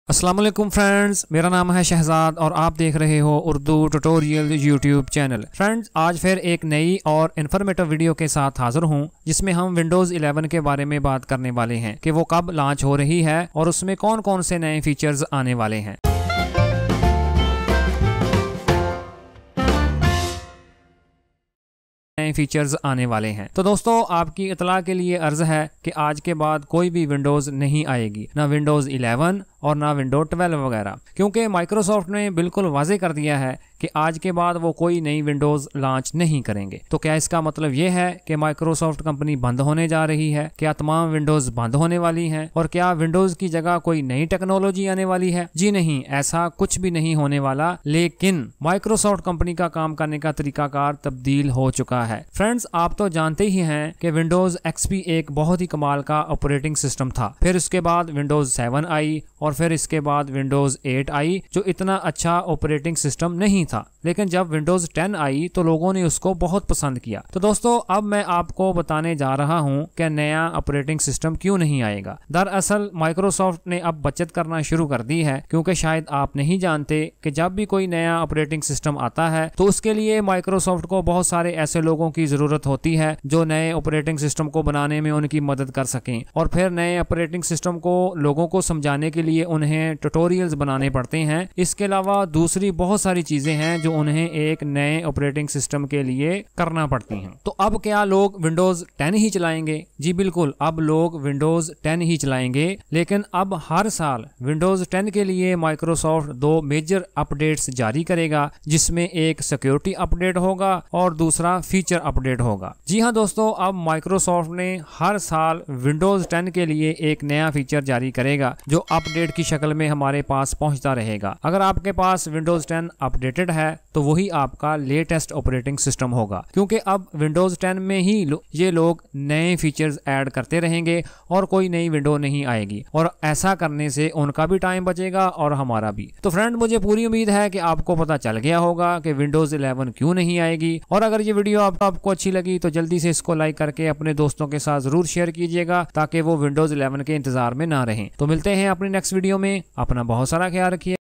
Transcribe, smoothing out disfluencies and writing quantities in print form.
अस्सलाम वालेकुम फ्रेंड्स, मेरा नाम है शहजाद और आप देख रहे हो Urdu tutorial YouTube channel. Friends, आज फिर एक नई और इन्फॉर्मेटिव वीडियो के साथ हाजिर हूं जिसमें हम विंडोज़ 11 के बारे में बात करने वाले हैं कि वो कब लॉन्च हो रही है और उसमें कौन कौन से नए फीचर्स आने वाले हैं। नए फीचर्स आने वाले हैं। तो दोस्तों, आपकी इतला के लिए अर्ज है कि आज के बाद कोई भी विंडोज़ नहीं आएगी, ना विंडोज़ 11 और ना विंडोज 12 वगैरह, क्योंकि माइक्रोसॉफ्ट ने बिल्कुल वाजे कर दिया है कि आज के बाद वो कोई नई विंडोज़ लॉन्च नहीं करेंगे। तो क्या इसका मतलब ये है कि माइक्रोसॉफ्ट कंपनी बंद होने जा रही है? क्या तमाम विंडोज़ बंद होने वाली हैं? और क्या विंडोज़ की जगह कोई नई टेक्नोलॉजी आने वाली है? जी नहीं, ऐसा कुछ भी नहीं होने वाला, लेकिन माइक्रोसॉफ्ट कंपनी का काम करने का तरीकाकार तब्दील हो चुका है। फ्रेंड्स, आप तो जानते ही हैं कि विंडोज़ XP एक बहुत ही कमाल का ऑपरेटिंग सिस्टम था। फिर उसके बाद विंडोज़ 7 आई और फिर इसके बाद विंडोज़ 8 आई, जो इतना अच्छा ऑपरेटिंग सिस्टम नहीं था। लेकिन जब विंडोज़ 10 आई तो लोगों ने उसको बहुत पसंद किया। तो दोस्तों, अब मैं आपको बताने जा रहा हूं कि नया ऑपरेटिंग सिस्टम क्यों नहीं आएगा। दरअसल माइक्रोसॉफ्ट ने अब बचत करना शुरू कर दी है, क्योंकि शायद आप नहीं जानते कि जब भी कोई नया ऑपरेटिंग सिस्टम आता है तो उसके लिए माइक्रोसॉफ्ट को बहुत सारे ऐसे लोगों की जरूरत होती है जो नए ऑपरेटिंग सिस्टम को बनाने में उनकी मदद कर सकें, और फिर नए ऑपरेटिंग सिस्टम को लोगों को समझाने के लिए उन्हें ट्यूटोरियल्स बनाने पड़ते हैं। इसके अलावा दूसरी बहुत सारी चीजें हैं जो उन्हें एक नए ऑपरेटिंग सिस्टम के लिए करना पड़ती हैं। तो अब क्या लोग विंडोज 10 ही चलाएंगे? जी बिल्कुल, अब लोग विंडोज 10 ही चलाएंगे, लेकिन अब हर साल विंडोज 10 के लिए माइक्रोसॉफ्ट 2 मेजर अपडेट्स जारी करेगा, जिसमें एक सिक्योरिटी अपडेट होगा और दूसरा फीचर अपडेट होगा। जी हाँ दोस्तों, अब माइक्रोसॉफ्ट ने हर साल विंडोज 10 के लिए एक नया फीचर जारी करेगा जो अपडेट की शक्ल में हमारे पास पहुंचता रहेगा। अगर आपके पास विंडोज 10 अपडेटेड है तो वही आपका लेटेस्ट ऑपरेटिंग सिस्टम होगा, क्योंकि अब विंडोज 10 में ही ये लोग नए फीचर्स ऐड करते रहेंगे और कोई नई विंडो नहीं आएगी, और ऐसा करने से उनका भी टाइम बचेगा और हमारा भी। तो फ्रेंड, मुझे पूरी उम्मीद है कि आपको पता चल गया होगा कि विंडोज 11 क्यों नहीं आएगी। और अगर ये वीडियो आपको अच्छी लगी तो जल्दी से इसको लाइक करके अपने दोस्तों के साथ जरूर शेयर कीजिएगा, ताकि वो विंडोज 11 के इंतजार में ना रहें। तो मिलते हैं अपनी नेक्स्ट वीडियो में। अपना बहुत सारा ख्याल रखिए।